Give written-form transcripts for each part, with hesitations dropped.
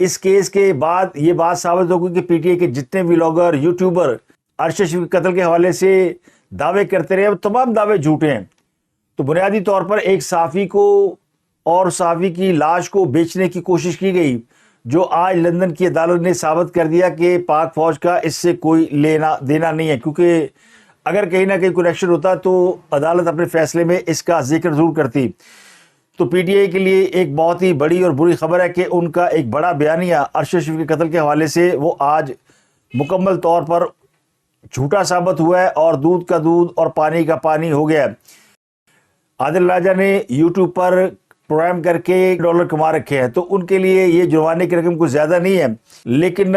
اس case کے بعد یہ بات ثابت ہوگی کہ پی ٹی آئی کے جتنے ولاگر یوٹیوبر ارشد شریف کے قتل کے حوالے سے دعوے کرتے رہے وہ تمام دعوے جھوٹے ہیں. تو بنیادی طور پر ایک صحافی کو اور صحافی کی لاش کو بیچنے کی کوشش کی گئی، جو آج لندن کی عدالت نے ثابت کر دیا کہ پاک فوج کا اس سے کوئی لینا دینا نہیں ہے، کیونکہ اگر کہیں نہ کہیں کنیکشن ہوتا تو عدالت اپنے فیصلے میں اس کا ذکر ضرور کرتی. تو پی ٹی آئی کے لیے ایک بہت ہی بڑی اور بری خبر ہے کہ ان کا ایک بڑا بیانیہ ارشد شریف کے قتل کے حوالے سے وہ آج مکمل طور پر جھوٹا ثابت ہوا ہے اور دودھ کا دودھ اور پانی کا پانی ہو گیا ہے. عادل راجہ نے یوٹیوب پر پروگرام کر کے $1 کما رکھے ہیں، تو ان کے لیے یہ جرمانے کی رقم کچھ زیادہ نہیں ہے، لیکن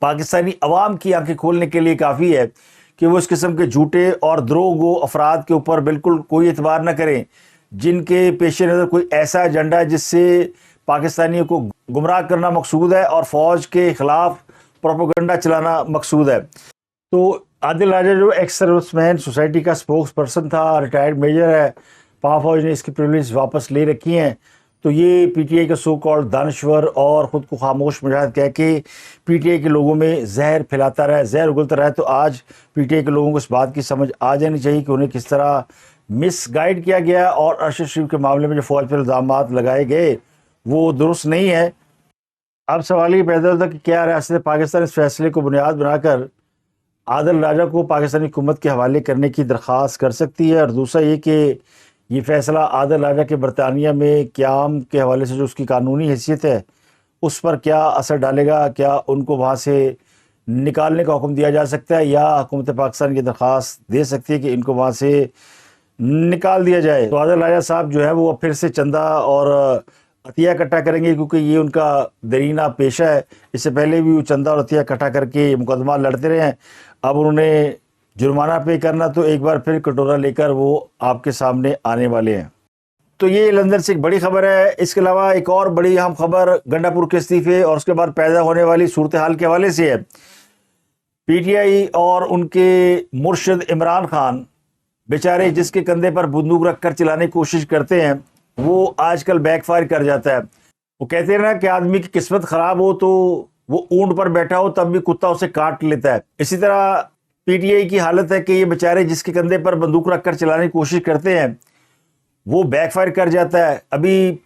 پاکستانی عوام کی آنکھیں کھولنے کے لیے کافی ہے کہ وہ اس قسم کے جھوٹے اور دروغگو افراد کے اوپر بالکل کوئی اعتبار نہ کریں، جن کے پیش نظر کوئی ایسا ایجنڈا ہے جس سے پاکستانیوں کو گمراہ کرنا مقصود ہے اور فوج کے خلاف پروپیگنڈا چلانا مقصود ہے. تو عادل راجہ جو ایکس سروس مین سوسائٹی کا اسپوکس پرسن تھا، ریٹائرڈ میجر ہے، پاک فوج نے اس کی پریولیج واپس لے رکھی ہیں. تو یہ پی ٹی آئی کا سو کالڈ دانشور اور خود کو خاموش مجاہد کہہ کے پی ٹی آئی کے لوگوں میں زہر پھیلاتا رہا، زہر اگلتا رہا. تو آج پی ٹی آئی کے لوگوں کو اس بات کی سمجھ آ جانی چاہیے کہ انہیں کس طرح مس گائیڈ کیا گیا اور ارشد شریف کے معاملے میں جو فوج پر الزامات لگائے گئے وہ درست نہیں ہے. اب سوال یہ پیدا ہوتا ہے کہ کیا ریاست پاکستان اس فیصلے کو بنیاد بنا کر عادل راجہ کو پاکستانی حکومت کے حوالے کرنے کی درخواست کر سکتی ہے، اور دوسرا یہ کہ یہ فیصلہ عادل راجہ کے برطانیہ میں قیام کے حوالے سے جو اس کی قانونی حیثیت ہے اس پر کیا اثر ڈالے گا؟ کیا ان کو وہاں سے نکالنے کا حکم دیا جا سکتا ہے یا حکومت پاکستان کی درخواست دے سکتی ہے کہ ان کو وہاں سے نکال دیا جائے؟ تو عادل راجہ صاحب جو ہے وہ پھر سے چندہ اور عطیہ اکٹھا کریں گے، کیونکہ یہ ان کا درینہ پیشہ ہے. اس سے پہلے بھی وہ چندہ اور عطیہ اکٹھا کر کے مقدمہ لڑتے رہے ہیں. اب انہوں نے جرمانہ پے کرنا تو ایک بار پھر کٹورا لے کر وہ آپ کے سامنے آنے والے ہیں. تو یہ لندن سے ایک بڑی خبر ہے. اس کے علاوہ ایک اور بڑی اہم خبر گنڈا پور کے استعفے اور اس کے بعد پیدا ہونے والی صورتحال کے حوالے سے ہے. پی ٹی آئی اور ان کے مرشد عمران خان بیچارے جس کے کندھے پر بندوق رکھ کر چلانے کی کوشش کرتے ہیں وہ آج کل بیک فائر کر جاتا ہے. وہ کہتے ہیں نا کہ آدمی کی قسمت خراب ہو تو وہ اونٹ پر بیٹھا ہو تب بھی کتا اسے کاٹ لیتا ہے. اسی طرح پی ٹی آئی کی حالت ہے کہ یہ بیچارے جس کے کندھے پر بندوق رکھ کر چلانے کی کوشش کرتے ہیں وہ بیک فائر کر جاتا ہے. ابھی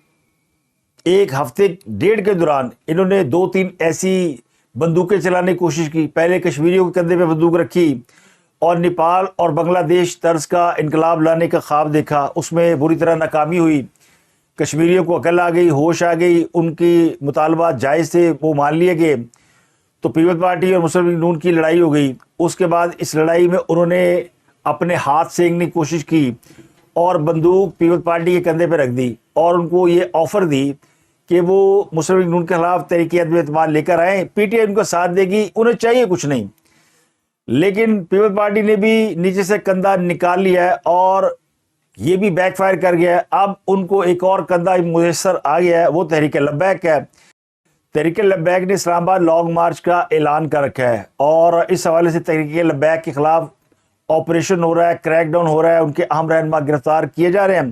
ایک ہفتے ڈیڑھ کے دوران انہوں نے 2-3 ایسی بندوقیں چلانے کی کوشش کی. پہلے کشمیریوں کے کندھے پہ بندوق رکھی اور نیپال اور بنگلہ دیش طرز کا انقلاب لانے کا خواب دیکھا، اس میں بری طرح ناکامی ہوئی. کشمیریوں کو عقل آ گئی، ہوش آ گئی، ان کی مطالبات جائز تھے وہ مان لیے گئے. تو پیپلز پارٹی اور مسلم لیگ نون کی لڑائی ہو گئی. اس کے بعد اس لڑائی میں انہوں نے اپنے ہاتھ سینکنے کی کوشش کی اور بندوق پیپلز پارٹی کے کندھے پہ رکھ دی اور ان کو یہ آفر دی کہ وہ مسلم لیگ نون کے خلاف تحریک عدم اعتماد لے کر آئیں، پی ٹی آئی ان کا ساتھ دے گی، انہیں چاہیے کچھ نہیں. لیکن پیپلز پارٹی نے بھی نیچے سے کندھا نکال لیا ہے اور یہ بھی بیک فائر کر گیا ہے. اب ان کو ایک اور کندھا میسر آ گیا ہے، وہ تحریک لبیک ہے. تحریک لبیک نے اسلام آباد لانگ مارچ کا اعلان کر رکھا ہے اور اس حوالے سے تحریک لبیک کے خلاف آپریشن ہو رہا ہے، کریک ڈاؤن ہو رہا ہے، ان کے اہم رہنما گرفتار کیے جا رہے ہیں.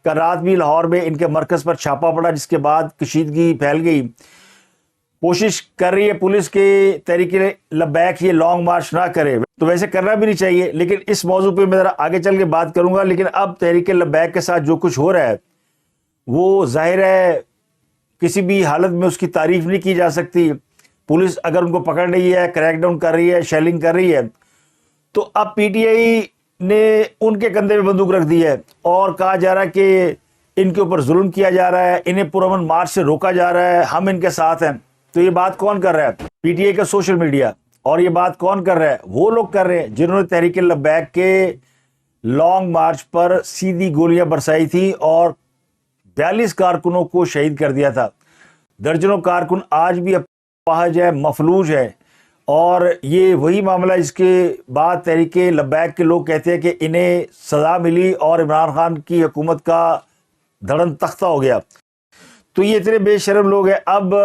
کل رات بھی لاہور میں ان کے مرکز پر چھاپا پڑا جس کے بعد کشیدگی پھیل گئی. کوشش کر رہی ہے پولیس کے تحریک لبیک یہ لانگ مارچ نہ کرے، تو ویسے کرنا بھی نہیں چاہیے، لیکن اس موضوع پہ میں ذرا آگے چل کے بات کروں گا. لیکن اب تحریک لبیک کے ساتھ جو کچھ ہو رہا ہے وہ ظاہر ہے کسی بھی حالت میں اس کی تعریف نہیں کی جا سکتی. پولیس اگر ان کو پکڑ رہی ہے، کریک ڈاؤن کر رہی ہے، شیلنگ کر رہی ہے، تو اب پی ٹی آئی نے ان کے کندھے پہ بندوق رکھ دی ہے اور کہا جا رہا ہے کہ ان کے اوپر ظلم کیا جا رہا ہے، انہیں پرامن مارچ سے روکا جا رہا ہے، ہم ان کے ساتھ ہیں. تو یہ بات کون کر رہا ہے؟ پی ٹی آئی کا سوشل میڈیا. اور یہ بات کون کر رہا ہے؟ وہ لوگ کر رہے ہیں جنہوں نے تحریک لبیک کے لانگ مارچ پر سیدھی گولیاں برسائی تھی اور 42 کارکنوں کو شہید کر دیا تھا. درجنوں کارکن آج بھی اپاہج ہے، مفلوج ہے. اور یہ وہی معاملہ جس کے بعد تحریک لبیک کے لوگ کہتے ہیں کہ انہیں سزا ملی اور عمران خان کی حکومت کا دھڑن تختہ ہو گیا. تو یہ اتنے بے شرم لوگ ہیں. اب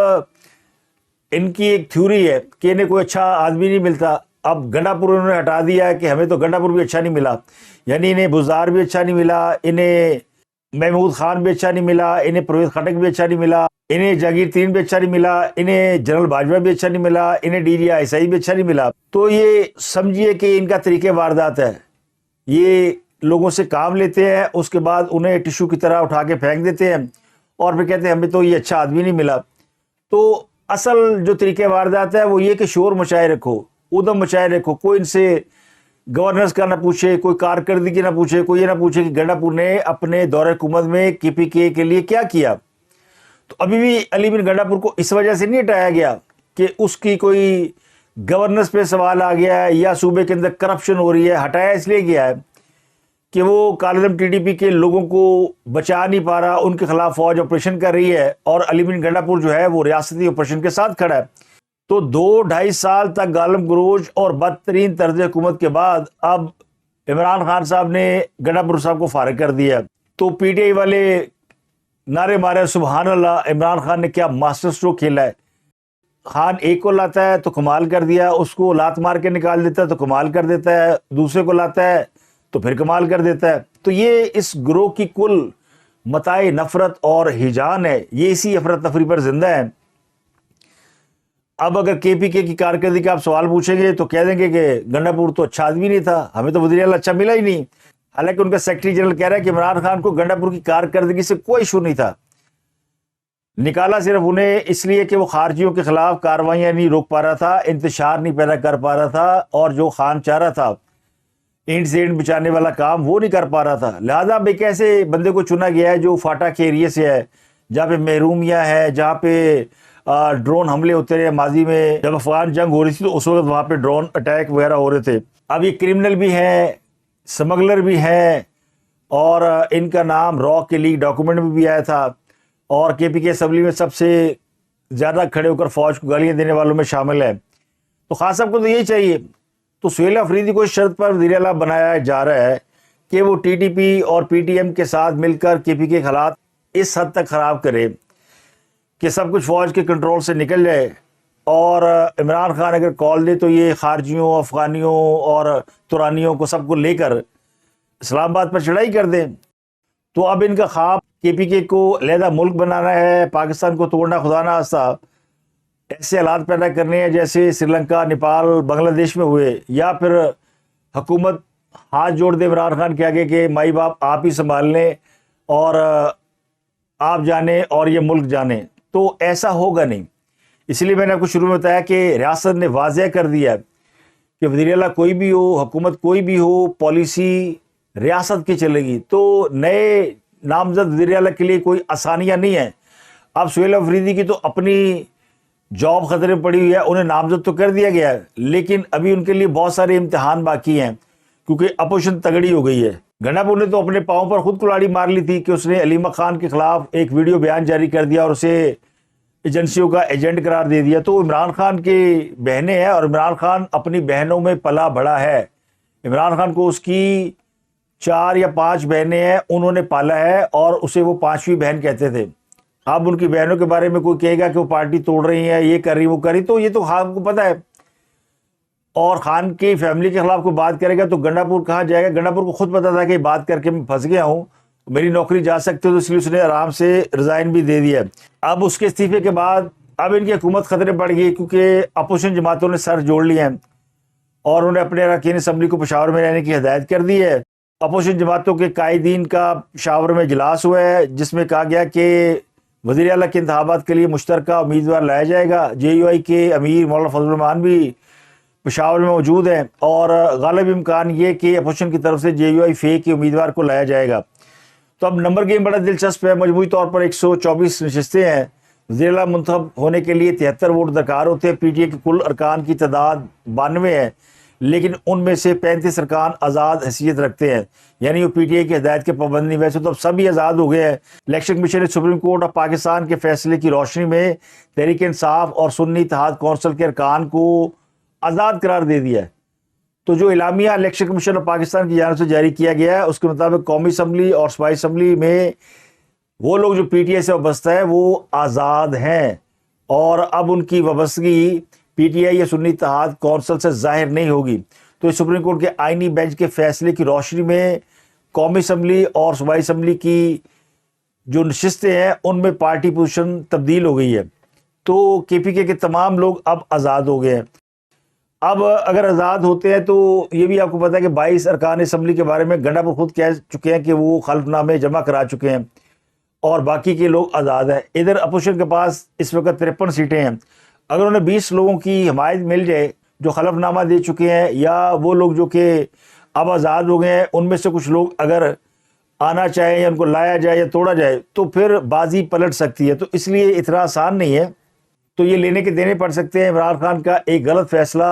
ان کی ایک تھیوری ہے کہ انہیں کوئی اچھا آدمی نہیں ملتا. اب گنڈا پور انہوں نے ہٹا دیا ہے کہ ہمیں تو گنڈا پور بھی اچھا نہیں ملا، یعنی انہیں بزار بھی اچھا نہیں ملا، انہیں محمود خان بھی اچھا نہیں ملا، انہیں پرویز خٹک بھی اچھا نہیں ملا، انہیں جاگیر ترین بھی اچھا نہیں ملا, انہیں جنرل باجوہ بھی اچھا نہیں ملا, انہیں DDI بھی اچھا نہیں ملا. تو یہ سمجھیے کہ ان کا طریقہ واردات ہے. یہ لوگوں سے کام لیتے ہیں, اس کے بعد انہیں ٹشو کی طرح اٹھا کے پھینک دیتے ہیں اور پھر کہتے ہیں ہمیں تو یہ اچھا آدمی نہیں ملا. تو اصل جو طریقہ واردات ہے وہ یہ کہ شور مچائے رکھو, ادھم مچائے رکھو. کوئی ان سے گورننس کا نہ پوچھے, کوئی کارکردگی نہ پوچھے, کوئی یہ نہ پوچھے کہ گنڈا پور نے اپنے دور حکومت میں KPK کے لیے کیا کیا. تو ابھی بھی علی بن گنڈا پور کو اس وجہ سے نہیں ہٹایا گیا کہ اس کی کوئی گورننس پہ سوال آ گیا ہے یا صوبے کے اندر کرپشن ہو رہی ہے. ہٹایا اس لیے گیا ہے کہ وہ کالعدم TDP کے لوگوں کو بچا نہیں پا رہا, ان کے خلاف فوج آپریشن کر رہی ہے اور علی بن گنڈا پور جو ہے وہ ریاستی آپریشن کے ساتھ کھڑا ہے. تو 2-2.5 سال تک گالم گلوچ اور بدترین طرز حکومت کے بعد اب عمران خان صاحب نے گنڈا پور صاحب کو فارغ کر دیا. تو PTI والے نعرے مارے سبحان اللہ, عمران خان نے کیا ماسٹر اسٹروک کھیلا ہے. خان ایک کو لاتا ہے تو کمال کر دیا, اس کو لات مار کے نکال دیتا ہے تو کمال کر دیتا ہے, دوسرے کو لاتا ہے تو پھر کمال کر دیتا ہے. تو یہ اس گروہ کی کل متاع نفرت اور ہیجان ہے, یہ اسی افراتفری پر زندہ ہے. اب اگر KPK کی کارکردگی کا آپ سوال پوچھیں گے تو کہہ دیں گے کہ گنڈا پور تو اچھا آدمی نہیں تھا, ہمیں تو وزیر اعلیٰ اچھا ملا ہی نہیں. حالانکہ ان کا سیکرٹری جنرل کہہ رہا ہے کہ عمران خان کو گنڈا پور کی کارکردگی سے کوئی ایشو نہیں تھا, نکالا صرف انہیں اس لیے کہ وہ خارجیوں کے خلاف کارروائیاں نہیں روک پا رہا تھا, انتشار نہیں پیدا کر پا رہا تھا, اور جو خان چاہ رہا تھا اینٹ سے اینٹ بچانے والا کام وہ نہیں کر پا رہا تھا. لہٰذا اب ایک ایسے بندے کو چنا گیا ہے جو فاٹا کے ایریے سے ہے, جہاں پہ محرومیہ ہے, جہاں پہ ڈرون حملے ہوتے رہے. ماضی میں جب افغان جنگ ہو رہی تھی تو اس وقت وہاں پہ ڈرون اٹیک وغیرہ ہو رہے تھے. اب یہ کرمنل بھی ہیں, سمگلر بھی ہیں, اور ان کا نام را کے لیک ڈاکومنٹ میں بھی آیا تھا, اور KPK اسمبلی میں سب سے زیادہ کھڑے ہو کر فوج کو گالیاں دینے والوں میں شامل ہے. تو خان صاحب کو تو یہی چاہیے. تو سہیل افریدی کو اس شرط پر وزیر اعلیٰ بنایا جا رہا ہے کہ وہ TDP اور PTM کے ساتھ مل کر KPK کے حالات اس حد تک خراب کرے کہ سب کچھ فوج کے کنٹرول سے نکل جائے, اور عمران خان اگر کال دے تو یہ خارجیوں, افغانیوں اور ترانیوں کو سب کو لے کر اسلام آباد پر چڑھائی کر دیں. تو اب ان کا خواب KPK کو علیحدہ ملک بنانا ہے, پاکستان کو توڑنا خدا نہ خواستہ, ایسے حالات پیدا کرنے ہیں جیسے سری لنکا, نیپال, بنگلہ دیش میں ہوئے, یا پھر حکومت ہاتھ جوڑ دے عمران خان کے آگے کہ مائی باپ آپ ہی سنبھال لیں اور آپ جانیں اور یہ ملک جانیں. تو ایسا ہوگا نہیں. اس لیے میں نے آپ کو شروع میں بتایا کہ ریاست نے واضح کر دیا کہ وزیر اعلیٰ کوئی بھی ہو, حکومت کوئی بھی ہو, پالیسی ریاست کی چلے گی. تو نئے نامزد وزیر اعلیٰ کے لیے کوئی آسانیاں نہیں ہیں. اب سہیل افریدی کی تو اپنی جاب خطرے میں پڑی ہوئی ہے, انہیں نامزد تو کر دیا گیا ہے, لیکن ابھی ان کے لیے بہت سارے امتحان باقی ہیں کیونکہ اپوزیشن تگڑی ہو گئی ہے. گنڈا پور نے تو اپنے پاؤں پر خود کلاڑی مار لی تھی کہ اس نے علیمہ خان کے خلاف ایک ویڈیو بیان جاری کر دیا اور اسے ایجنسیوں کا ایجنٹ قرار دے دیا. تو عمران خان کی بہنیں ہیں اور عمران خان اپنی بہنوں میں پلا بڑا ہے. عمران خان کو اس کی 4 یا 5 بہنیں ہیں, انہوں نے پالا ہے اور اسے وہ 5ویں بہن کہتے تھے. اب ان کی بہنوں کے بارے میں کوئی کہے گا کہ وہ پارٹی توڑ رہی ہیں, یہ کر رہی, وہ کر رہی, تو یہ تو خان کو پتہ ہے. اور خان کی فیملی کے خلاف کوئی بات کرے گا تو گنڈا پور کہاں جائے گا. گنڈا پور کو خود پتا تھا کہ بات کر کے میں پھنس گیا ہوں, میری نوکری جا سکتے ہو, تو اس لیے اس نے آرام سے ریزائن بھی دے دیا. اب اس کے استعفے کے بعد اب ان کی حکومت خطرے پڑ گئی کیونکہ اپوزیشن جماعتوں نے سر جوڑ لیے ہیں اور انہیں اپنے اراکین اسمبلی کو پشاور میں رہنے کی ہدایت کر دی ہے. اپوزیشن جماعتوں کے قائدین کا پشاور میں اجلاس ہوا ہے جس میں کہا گیا کہ وزیر اعلیٰ کے انتخابات کے لیے مشترکہ امیدوار لایا جائے گا. JUI کے امیر مولانا فضل الرحمان بھی پشاور میں موجود ہیں اور غالب امکان یہ کہ اپوزیشن کی طرف سے JUI فے کے امیدوار کو لایا جائے گا. تو اب نمبر گیم بڑا دلچسپ ہے. مجموعی طور پر 124 نشستیں ہیں. وزیر اعلیٰ منتخب ہونے کے لیے 73 ووٹ درکار ہوتے ہیں. PTI کے کل ارکان کی تعداد 92 ہے, لیکن ان میں سے 35 ارکان آزاد حیثیت رکھتے ہیں, یعنی وہ PTI کی ہدایت کے پابند نہیں. ویسے تو اب سبھی آزاد ہو گئے ہیں. الیکشن کمیشن نے سپریم کورٹ آف پاکستان کے فیصلے کی روشنی میں تحریک انصاف اور سنی اتحاد کونسل کے ارکان کو آزاد قرار دے دیا ہے. تو جو اعلامیہ الیکشن کمیشن آف پاکستان کی جانب سے جاری کیا گیا ہے اس کے مطابق قومی اسمبلی اور صوبائی اسمبلی میں وہ لوگ جو PTI سے وابستہ ہیں وہ آزاد ہیں, اور اب ان کی وابستگی PTI یا سنی اتحاد کونسل سے ظاہر نہیں ہوگی. تو اس سپریم کورٹ کے آئینی بینچ کے فیصلے کی روشنی میں قومی اسمبلی اور صوبائی اسمبلی کی جو نشستیں ہیں ان میں پارٹی پوزیشن تبدیل ہو گئی ہے، تو KPK کے تمام لوگ اب آزاد ہو گئے ہیں۔ اب اگر آزاد ہوتے ہیں تو یہ بھی آپ کو پتا ہے کہ 22 ارکان اسمبلی کے بارے میں گنڈا پور خود کہہ چکے ہیں کہ وہ حلف نامے جمع کرا چکے ہیں اور باقی کے لوگ آزاد ہیں۔ ادھر اپوزیشن کے پاس اس وقت 53 سیٹیں ہیں۔ اگر انہیں 20 لوگوں کی حمایت مل جائے جو حلف نامہ دے چکے ہیں، یا وہ لوگ جو کہ اب آزاد ہو گئے ہیں ان میں سے کچھ لوگ اگر آنا چاہیں یا ان کو لایا جائے یا توڑا جائے تو پھر بازی پلٹ سکتی ہے، تو اس لیے اتنا آسان نہیں ہے، تو یہ لینے کے دینے پڑ سکتے ہیں۔ عمران خان کا ایک غلط فیصلہ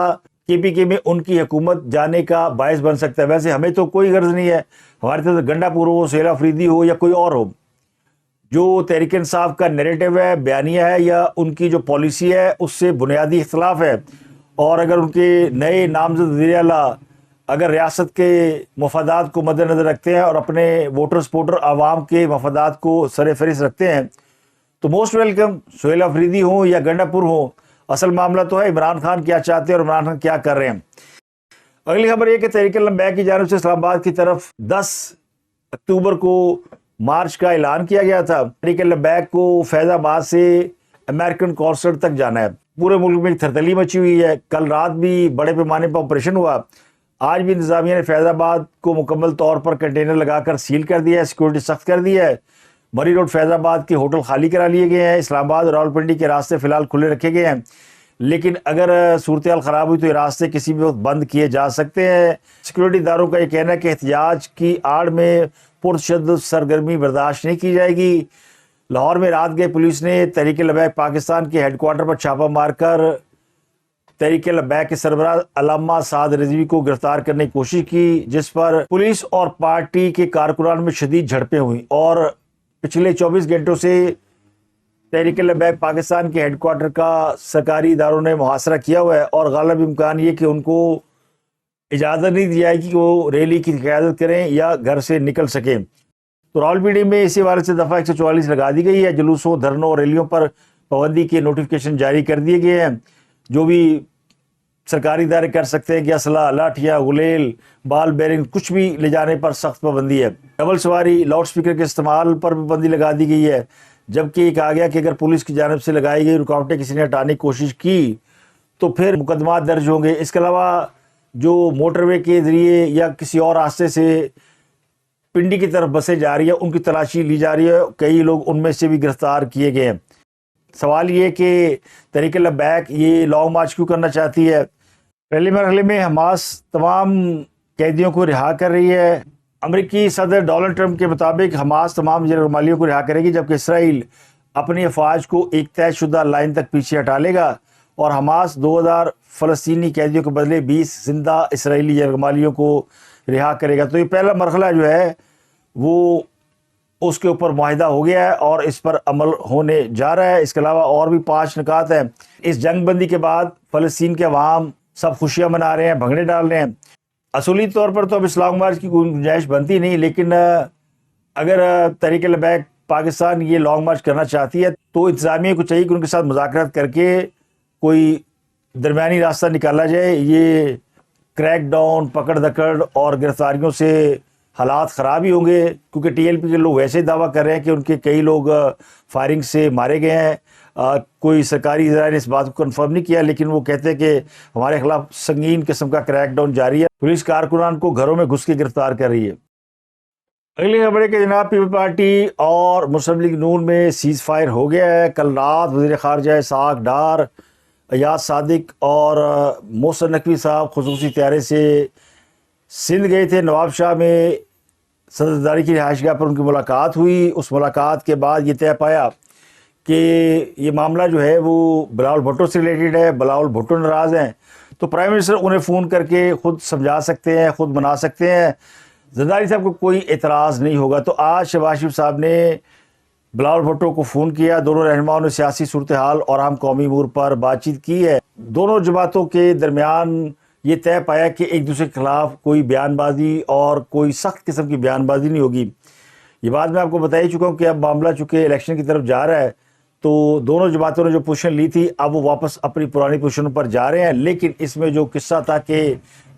KPK میں ان کی حکومت جانے کا باعث بن سکتا ہے۔ ویسے ہمیں تو کوئی غرض نہیں ہے، ہماری طرف گنڈا پور ہو، سہیل آفریدی ہو یا کوئی اور ہو، جو تحریک انصاف کا نیریٹو ہے، بیانیہ ہے یا ان کی جو پالیسی ہے اس سے بنیادی اختلاف ہے، اور اگر ان کے نئے نامزد وزیر اعلیٰ اگر ریاست کے مفادات کو مد نظر رکھتے ہیں اور اپنے ووٹر سپورٹر عوام کے مفادات کو سر فہرست رکھتے ہیں تو موسٹ ویلکم، سہیل آفریدی ہوں یا گنڈا پور ہوں۔ اصل معاملہ تو ہے عمران خان کیا چاہتے ہیں اور عمران خان کیا کر رہے ہیں۔ اگلی خبر یہ کہ تحریک لبیک کی جانب سے اسلام آباد کی طرف 10 اکتوبر کو مارچ کا اعلان کیا گیا تھا۔ تحریک لبیک کو فیض آباد سے امریکن کونسل تک جانا ہے۔ پورے ملک میں تھرتلی مچی ہوئی ہے۔ کل رات بھی بڑے پیمانے پر آپریشن ہوا۔ آج بھی انتظامیہ نے فیض آباد کو مکمل طور پر کنٹینر لگا کر سیل کر دیا ہے، سیکورٹی سخت کر دی ہے۔ مری روڈ فیض آباد کے ہوٹل خالی کرا لیے گئے ہیں۔ اسلام آباد اور راولپنڈی کے راستے فی الحال کھلے رکھے گئے ہیں، لیکن اگر صورتحال خراب ہوئی تو یہ راستے کسی بھی وقت بند کیے جا سکتے ہیں۔ سیکورٹی اداروں کا یہ کہنا ہے کہ احتجاج کی آڑ میں پرتشدد سرگرمی برداشت نہیں کی جائے گی۔ لاہور میں رات گئے پولیس نے تحریک لبیک پاکستان کے ہیڈ کوارٹر پر چھاپہ مار کر تحریک لبیک کے سربراہ علامہ سعد رضوی کو گرفتار کرنے کی کوشش کی، جس پر پولیس اور پارٹی کے کارکنان میں شدید جھڑپیں ہوئیں، اور پچھلے 24 گھنٹوں سے تحریک لبیک پاکستان کے ہیڈ کوارٹر کا سرکاری اداروں نے محاصرہ کیا ہوا ہے، اور غالب امکان یہ کہ ان کو اجازت نہیں دی جائے گی کہ وہ ریلی کی قیادت کریں یا گھر سے نکل سکیں۔ تو راولپنڈی میں اسی حوالے سے دفعہ 144 لگا دی گئی ہے۔ جلوسوں، دھرنوں اور ریلیوں پر پابندی کے نوٹیفکیشن جاری کر دیے گئے ہیں۔ جو بھی سرکاری ادارے کر سکتے ہیں کہ اسلحہ، لاٹھیاں، غلیل، بال بیرنگ کچھ بھی لے جانے پر سخت پابندی ہے۔ ڈبل سواری، لاؤڈ سپیکر کے استعمال پر پابندی لگا دی گئی ہے، جبکہ یہ کہا گیا کہ اگر پولیس کی جانب سے لگائی گئی رکاوٹیں کسی نے ہٹانے کی کوشش کی تو پھر مقدمات درج ہوں گے۔ اس کے علاوہ جو موٹر وے کے ذریعے یا کسی اور راستے سے پنڈی کی طرف بسیں جا رہی ہیں ان کی تلاشی لی جا رہی ہے، کئی لوگ ان میں سے بھی گرفتار کیے گئے ہیں۔ سوال یہ کہ تحریک لبیک یہ لانگ مارچ کیوں کرنا چاہتی ہے؟ پہلے مرحلے میں حماس تمام قیدیوں کو رہا کر رہی ہے۔ امریکی صدر ڈونلڈ ٹرمپ کے مطابق حماس تمام زیر رمالیوں کو رہا کرے گی، جبکہ اسرائیل اپنی افواج کو ایک طے شدہ لائن تک پیچھے ہٹا لے گا، اور حماس 2000 فلسطینی قیدیوں کے بدلے 20 زندہ اسرائیلی زیر رمالیوں کو رہا کرے گا۔ تو یہ پہلا مرحلہ جو ہے وہ اس کے اوپر معاہدہ ہو گیا ہے اور اس پر عمل ہونے جا رہا ہے۔ اس کے علاوہ اور بھی 5 نکات ہیں۔ اس جنگ بندی کے بعد فلسطین کے عوام سب خوشیاں منا رہے ہیں، بھنگڑے ڈال رہے ہیں۔ اصولی طور پر تو اب اس لانگ مارچ کی کوئی گنجائش بنتی نہیں، لیکن اگر تحریک لبیک پاکستان یہ لانگ مارچ کرنا چاہتی ہے تو انتظامیہ کو چاہیے کہ ان کے ساتھ مذاکرات کر کے کوئی درمیانی راستہ نکالا جائے۔ یہ کریک ڈاؤن، پکڑ دکڑ اور گرفتاریوں سے حالات خراب ہی ہوں گے، کیونکہ TLP کے لوگ ویسے ہی دعویٰ کر رہے ہیں کہ ان کے کئی لوگ فائرنگ سے مارے گئے ہیں۔ کوئی سرکاری ذرائع نے اس بات کو کنفرم نہیں کیا، لیکن وہ کہتے ہیں کہ ہمارے خلاف سنگین قسم کا کریک ڈاؤن جاری ہے۔ پولیس کارکنان کو گھروں میں گھس کے گرفتار کر رہی ہے۔ اگلی خبر ہے کہ جناب پیپل پارٹی اور مسلم لیگ نون میں سیز فائر ہو گیا ہے۔ کل رات وزیر خارجہ اسحاق ڈار، ایاز صادق اور محسن نقوی صاحب خصوصی طیارے سے سندھ گئے تھے۔ نواب شاہ میں صدر زرداری کی رہائش گاہ پر ان کی ملاقات ہوئی۔ اس ملاقات کے بعد یہ طے پایا کہ یہ معاملہ جو ہے وہ بلاول بھٹو سے ریلیٹڈ ہے، بلاول بھٹو ناراض ہیں، تو پرائم منسٹر انہیں فون کر کے خود سمجھا سکتے ہیں، خود منا سکتے ہیں۔ زرداری صاحب کو کوئی اعتراض نہیں ہوگا۔ تو آج شہباز شریف صاحب نے بلاول بھٹو کو فون کیا، دونوں رہنماؤں نے سیاسی صورتحال اور اہم قومی امور پر بات چیت کی ہے۔ دونوں جماعتوں کے درمیان یہ طے پایا کہ ایک دوسرے کے خلاف کوئی بیان بازی اور کوئی سخت قسم کی بیان بازی نہیں ہوگی۔ یہ بات میں آپ کو بتا ہی چکا ہوں کہ اب معاملہ چونکہ الیکشن کی طرف جا رہا ہے تو دونوں جماعتوں نے جو پوزیشن لی تھی اب وہ واپس اپنی پرانی پوزیشن پر جا رہے ہیں۔ لیکن اس میں جو قصہ تھا کہ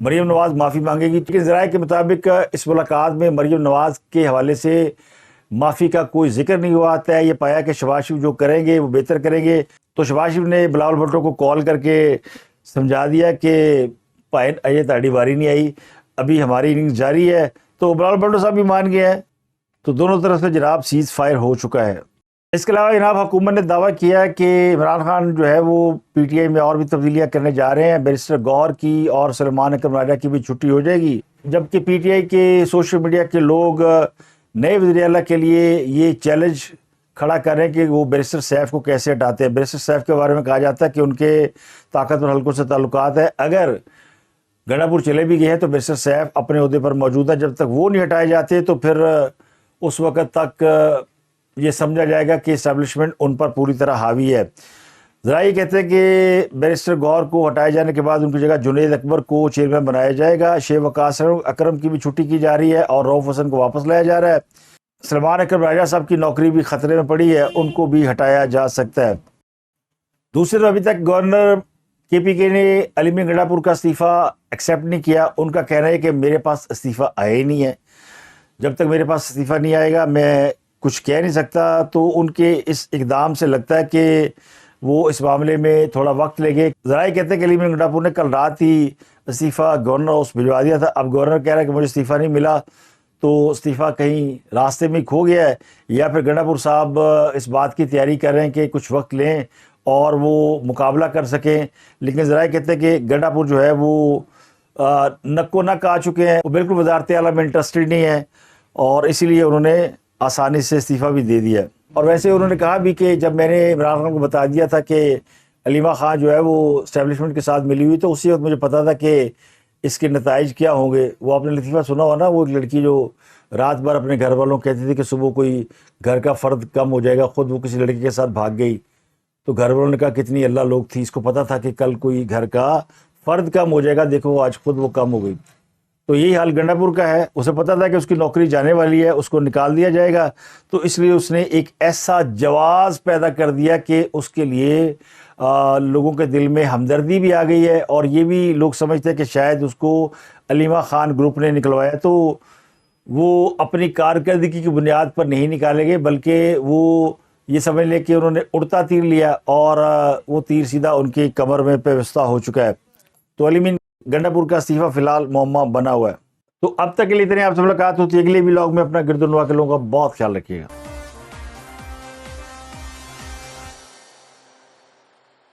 مریم نواز معافی مانگے گی، لیکن ذرائع کے مطابق اس ملاقات میں مریم نواز کے حوالے سے معافی کا کوئی ذکر نہیں ہوا. طے یہ پایا کہ شہباز شریف جو کریں گے وہ بہتر کریں گے. تو شہباز شریف نے بلاول بھٹو کو کال کر کے سمجھا دیا کہ پائن اجے تاڑی باری نہیں آئی, ابھی ہماری اننگز جاری ہے. تو بلاول بھٹو صاحب بھی مان گئے ہیں. تو دونوں طرف سے جناب سیز فائر ہو چکا ہے. اس کے علاوہ جناب حکومت نے دعویٰ کیا کہ عمران خان جو ہے وہ پی ٹی آئی میں اور بھی تبدیلیاں کرنے جا رہے ہیں. بیرسٹر گوہر کی اور سلیمان اکرم راجہ کی بھی چھٹی ہو جائے گی, جبکہ پی ٹی آئی کے سوشل میڈیا کے لوگ نئے وزیر اعلیٰ کے لیے یہ چیلنج کھڑا کر رہے ہیں کہ وہ بیرسٹر سیف کو کیسے ہٹاتے ہیں. بیرسٹر سیف کے بارے میں کہا جاتا ہے کہ ان کے طاقتور حلقوں سے تعلقات ہے. اگر گنڈا پور چلے بھی گئے ہیں تو بیرسٹر سیف اپنے عہدے پر موجود ہے. جب تک وہ نہیں ہٹائے جاتے تو پھر اس وقت تک یہ سمجھا جائے گا کہ اسٹیبلشمنٹ ان پر پوری طرح حاوی ہے. ذرا یہ کہتے ہیں کہ بیرسٹر گوہر کو ہٹائے جانے کے بعد ان کی جگہ جنید اکبر کو چیئرمین بنایا جائے گا. شیخ وقاص اکرم کی بھی چھٹی کی جا رہی ہے اور رؤف حسن کو واپس لایا جا رہا ہے. سلیمان اکرم راجہ صاحب کی نوکری بھی خطرے میں پڑی ہے, ان کو بھی ہٹایا جا سکتا ہے. دوسری طرف ابھی تک گورنر کے پی کے نے علی میر گنڈا پور کا استعفیٰ ایکسیپٹ نہیں کیا. ان کا کہنا ہے کہ میرے پاس استعفیٰ آیا ہی نہیں ہے, جب تک میرے پاس استعفیٰ نہیں آئے گا میں کچھ کہہ نہیں سکتا. تو ان کے اس اقدام سے لگتا ہے کہ وہ اس معاملے میں تھوڑا وقت لے گئے. ذرائع کہتے ہیں کہ علی میر گنڈا پور نے کل رات ہی استعفیٰ گورنر ہاؤس بھجوا دیا تھا. اب گورنر کہہ رہا ہے کہ مجھے استعفیٰ نہیں ملا, تو استعفیٰ کہیں راستے میں کھو گیا ہے, یا پھر گنڈا پور صاحب اس بات کی تیاری کر رہے ہیں کہ کچھ وقت لیں اور وہ مقابلہ کر سکیں. لیکن ذرائع کہتے ہیں کہ گنڈا پور جو ہے وہ نکو نک آ چکے ہیں, وہ بالکل وزارت اعلیٰ میں انٹرسٹڈ نہیں ہے, اور اسی لیے انہوں نے آسانی سے استعفیٰ بھی دے دیا. اور ویسے انہوں نے کہا بھی کہ جب میں نے عمران خان کو بتا دیا تھا کہ علیمہ خان جو ہے وہ اسٹیبلشمنٹ کے ساتھ ملی ہوئی, تو اسی وقت مجھے پتا تھا کہ اس کے نتائج کیا ہوں گے. وہ آپ نے لطیفہ سنا ہو نا, وہ ایک لڑکی جو رات بھر اپنے گھر والوں کہتی تھی کہ صبح کوئی گھر کا فرد کم ہو جائے گا, خود وہ کسی لڑکی کے ساتھ بھاگ گئی. تو گھر والوں نے کہا کتنی اللہ لوگ تھی, اس کو پتا تھا کہ کل کوئی گھر کا فرد کم ہو جائے گا, دیکھو آج خود وہ کم ہو گئی. تو یہی حال گنڈا پور کا ہے. اسے پتا تھا کہ اس کی نوکری جانے والی ہے, اس کو نکال دیا جائے گا, تو اس لیے اس نے ایک ایسا جواز پیدا کر دیا کہ اس کے لیے لوگوں کے دل میں ہمدردی بھی آ گئی ہے, اور یہ بھی لوگ سمجھتے ہیں کہ شاید اس کو علیمہ خان گروپ نے نکلوایا. تو وہ اپنی کارکردگی کی بنیاد پر نہیں نکالے گئے, بلکہ وہ یہ سمجھ لے کہ انہوں نے اڑتا تیر لیا اور وہ تیر سیدھا ان کی کمر میں پیوستہ ہو چکا ہے. تو علی میر گنڈا پور کا استعفیٰ فی الحال معمہ بنا ہوا ہے. تو اب تک کے لیے اتنے, آپ سے ملاقات ہوتی ہے اگلے ولاگ میں. اپنا گرد و نواح کے لوگوں کا بہت خیال رکھیے گا.